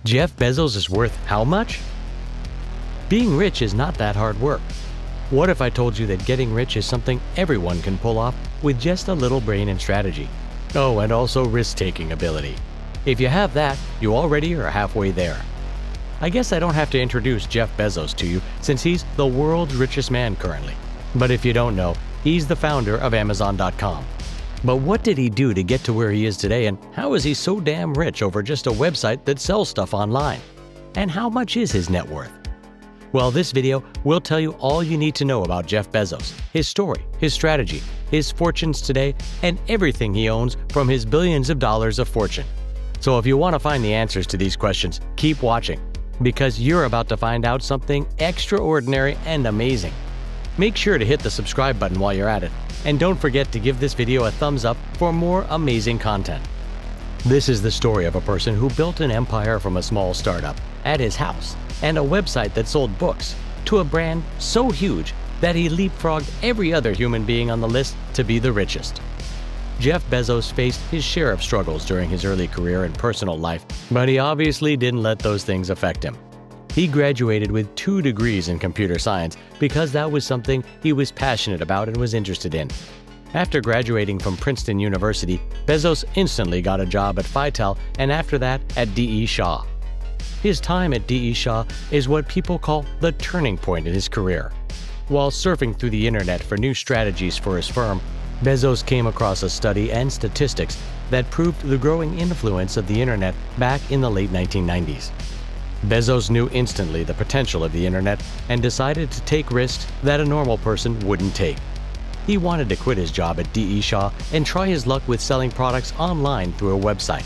Jeff Bezos is worth how much? Being rich is not that hard work. What if I told you that getting rich is something everyone can pull off with just a little brain and strategy? Oh, and also risk-taking ability. If you have that, you already are halfway there. I guess I don't have to introduce Jeff Bezos to you since he's the world's richest man currently. But if you don't know, he's the founder of Amazon.com. But what did he do to get to where he is today, and how is he so damn rich over just a website that sells stuff online? And how much is his net worth? Well, this video will tell you all you need to know about Jeff Bezos, his story, his strategy, his fortunes today, and everything he owns from his billions of dollars of fortune. So if you want to find the answers to these questions, keep watching, because you're about to find out something extraordinary and amazing. Make sure to hit the subscribe button while you're at it, and don't forget to give this video a thumbs up for more amazing content. This is the story of a person who built an empire from a small startup at his house and a website that sold books to a brand so huge that he leapfrogged every other human being on the list to be the richest. Jeff Bezos faced his share of struggles during his early career and personal life, but he obviously didn't let those things affect him. He graduated with 2 degrees in computer science because that was something he was passionate about and was interested in. After graduating from Princeton University, Bezos instantly got a job at Phytel and after that at D.E. Shaw. His time at D.E. Shaw is what people call the turning point in his career. While surfing through the internet for new strategies for his firm, Bezos came across a study and statistics that proved the growing influence of the internet back in the late 1990s. Bezos knew instantly the potential of the internet and decided to take risks that a normal person wouldn't take. He wanted to quit his job at D.E. Shaw and try his luck with selling products online through a website.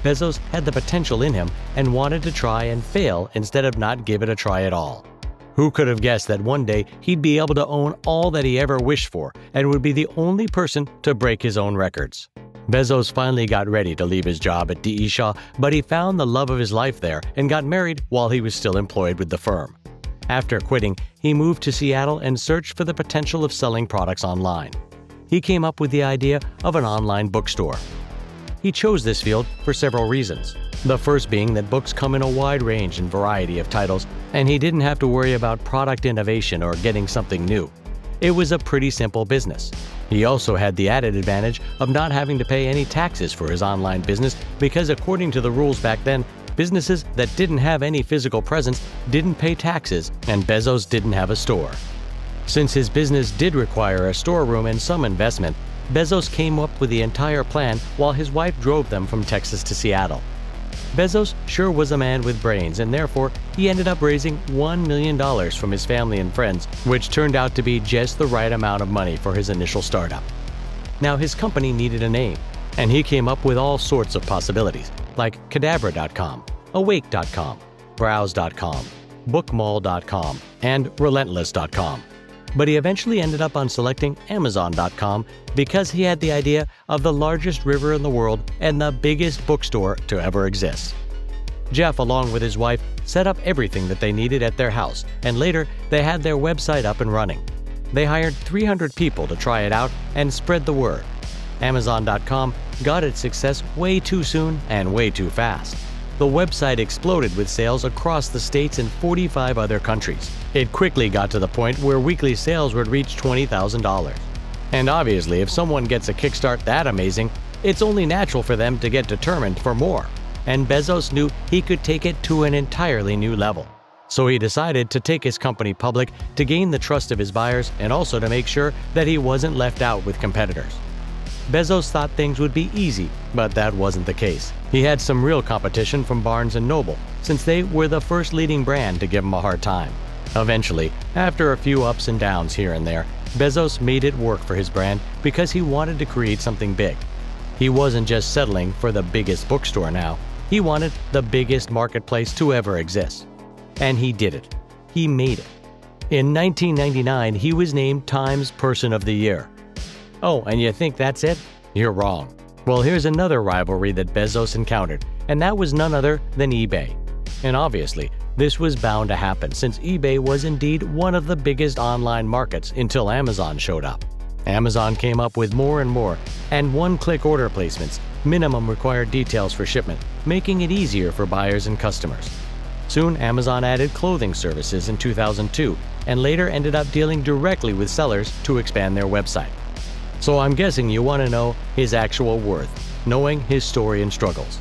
Bezos had the potential in him and wanted to try and fail instead of not give it a try at all. Who could have guessed that one day he'd be able to own all that he ever wished for and would be the only person to break his own records? Bezos finally got ready to leave his job at D.E. Shaw, but he found the love of his life there and got married while he was still employed with the firm. After quitting, he moved to Seattle and searched for the potential of selling products online. He came up with the idea of an online bookstore. He chose this field for several reasons. The first being that books come in a wide range and variety of titles, and he didn't have to worry about product innovation or getting something new. It was a pretty simple business. He also had the added advantage of not having to pay any taxes for his online business because according to the rules back then, businesses that didn't have any physical presence didn't pay taxes, and Bezos didn't have a store. Since his business did require a storeroom and some investment, Bezos came up with the entire plan while his wife drove them from Texas to Seattle. Bezos sure was a man with brains, and therefore he ended up raising $1 million from his family and friends, which turned out to be just the right amount of money for his initial startup. Now his company needed a name, and he came up with all sorts of possibilities, like Cadabra.com, Awake.com, Browse.com, Bookmall.com, and Relentless.com. But he eventually ended up on selecting Amazon.com because he had the idea of the largest river in the world and the biggest bookstore to ever exist. Jeff, along with his wife, set up everything that they needed at their house, and later they had their website up and running. They hired 300 people to try it out and spread the word. Amazon.com got its success way too soon and way too fast. The website exploded with sales across the states and 45 other countries. It quickly got to the point where weekly sales would reach $20,000. And obviously, if someone gets a kickstart that amazing, it's only natural for them to get determined for more. And Bezos knew he could take it to an entirely new level. So he decided to take his company public to gain the trust of his buyers and also to make sure that he wasn't left out with competitors. Bezos thought things would be easy, but that wasn't the case. He had some real competition from Barnes & Noble, since they were the first leading brand to give him a hard time. Eventually, after a few ups and downs here and there, Bezos made it work for his brand because he wanted to create something big. He wasn't just settling for the biggest bookstore now, he wanted the biggest marketplace to ever exist. And he did it. He made it. In 1999, he was named Time's Person of the Year. Oh, and you think that's it? You're wrong. Well, here's another rivalry that Bezos encountered, and that was none other than eBay. And obviously, this was bound to happen since eBay was indeed one of the biggest online markets until Amazon showed up. Amazon came up with more and more, and one-click order placements, minimum required details for shipment, making it easier for buyers and customers. Soon, Amazon added clothing services in 2002 and later ended up dealing directly with sellers to expand their website. So I'm guessing you want to know his actual worth, knowing his story and struggles.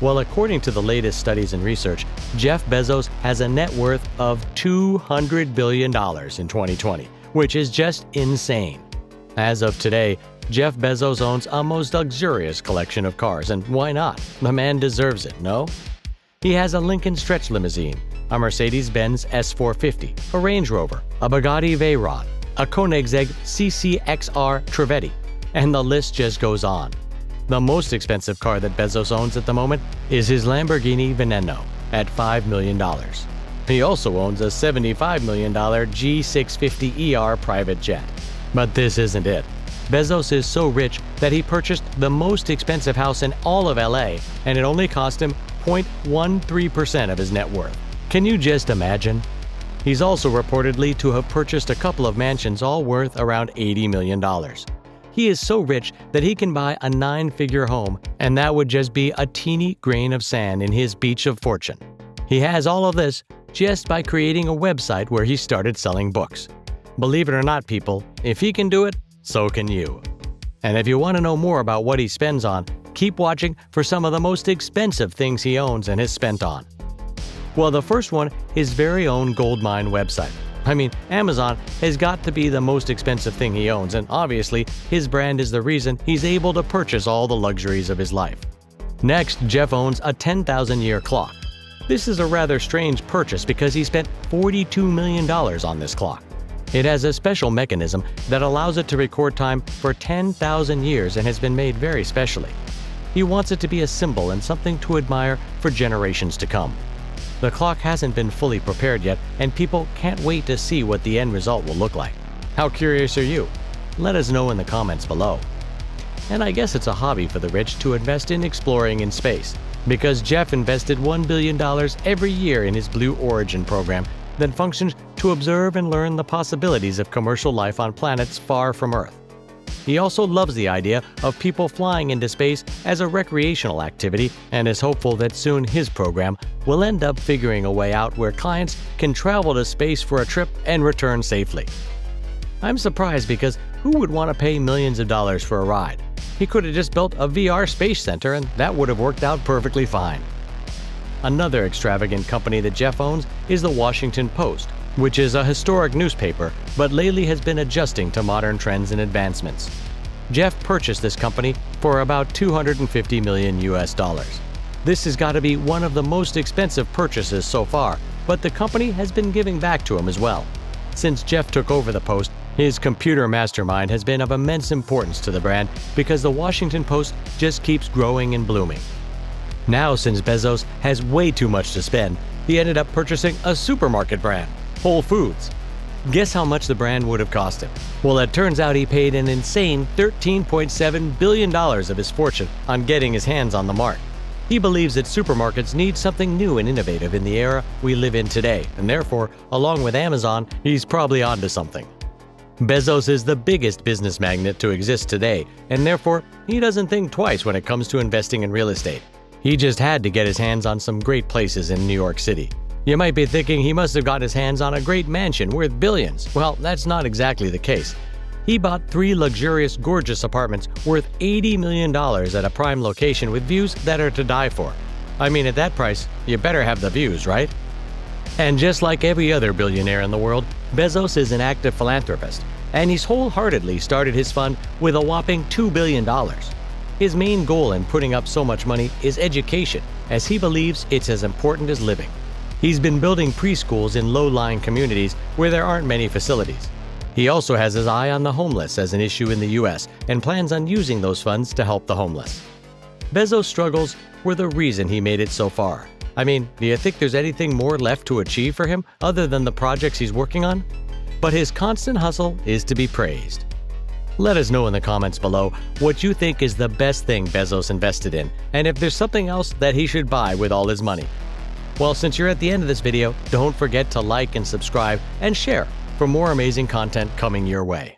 Well, according to the latest studies and research, Jeff Bezos has a net worth of $200 billion in 2020, which is just insane. As of today, Jeff Bezos owns a most luxurious collection of cars, and why not? The man deserves it, no? He has a Lincoln Stretch limousine, a Mercedes-Benz S450, a Range Rover, a Bugatti Veyron, a Koenigsegg CCXR Trevedi, and the list just goes on. The most expensive car that Bezos owns at the moment is his Lamborghini Veneno at $5 million. He also owns a $75 million G650ER private jet. But this isn't it. Bezos is so rich that he purchased the most expensive house in all of LA, and it only cost him 0.13% of his net worth. Can you just imagine? He's also reportedly to have purchased a couple of mansions all worth around $80 million. He is so rich that he can buy a 9-figure home, and that would just be a teeny grain of sand in his beach of fortune. He has all of this just by creating a website where he started selling books. Believe it or not, people, if he can do it, so can you. And if you want to know more about what he spends on, keep watching for some of the most expensive things he owns and has spent on. Well, the first one, his very own gold mine website. I mean, Amazon has got to be the most expensive thing he owns, and obviously, his brand is the reason he's able to purchase all the luxuries of his life. Next, Jeff owns a 10,000-year clock. This is a rather strange purchase because he spent $42 million on this clock. It has a special mechanism that allows it to record time for 10,000 years and has been made very specially. He wants it to be a symbol and something to admire for generations to come. The clock hasn't been fully prepared yet, and people can't wait to see what the end result will look like. How curious are you? Let us know in the comments below. And I guess it's a hobby for the rich to invest in exploring in space, because Jeff invested $1 billion every year in his Blue Origin program that functions to observe and learn the possibilities of commercial life on planets far from Earth. He also loves the idea of people flying into space as a recreational activity and is hopeful that soon his program will end up figuring a way out where clients can travel to space for a trip and return safely. I'm surprised because who would want to pay millions of dollars for a ride? He could have just built a VR space center and that would have worked out perfectly fine. Another extravagant company that Jeff owns is the Washington Post, which is a historic newspaper, but lately has been adjusting to modern trends and advancements. Jeff purchased this company for about $250 million US. This has got to be one of the most expensive purchases so far, but the company has been giving back to him as well. Since Jeff took over the Post, his computer mastermind has been of immense importance to the brand because the Washington Post just keeps growing and blooming. Now, since Bezos has way too much to spend, he ended up purchasing a supermarket brand, Whole Foods. Guess how much the brand would have cost him? Well, it turns out he paid an insane $13.7 billion of his fortune on getting his hands on the mark. He believes that supermarkets need something new and innovative in the era we live in today, and therefore, along with Amazon, he's probably onto something. Bezos is the biggest business magnate to exist today, and therefore, he doesn't think twice when it comes to investing in real estate. He just had to get his hands on some great places in New York City. You might be thinking he must have got his hands on a great mansion worth billions. Well, that's not exactly the case. He bought 3 luxurious, gorgeous apartments worth $80 million at a prime location with views that are to die for. I mean, at that price, you better have the views, right? And just like every other billionaire in the world, Bezos is an active philanthropist, and he's wholeheartedly started his fund with a whopping $2 billion. His main goal in putting up so much money is education, as he believes it's as important as living. He's been building preschools in low-lying communities where there aren't many facilities. He also has his eye on the homeless as an issue in the US and plans on using those funds to help the homeless. Bezos' struggles were the reason he made it so far. I mean, do you think there's anything more left to achieve for him other than the projects he's working on? But his constant hustle is to be praised. Let us know in the comments below what you think is the best thing Bezos invested in, and if there's something else that he should buy with all his money. Well, since you're at the end of this video, don't forget to like and subscribe and share for more amazing content coming your way.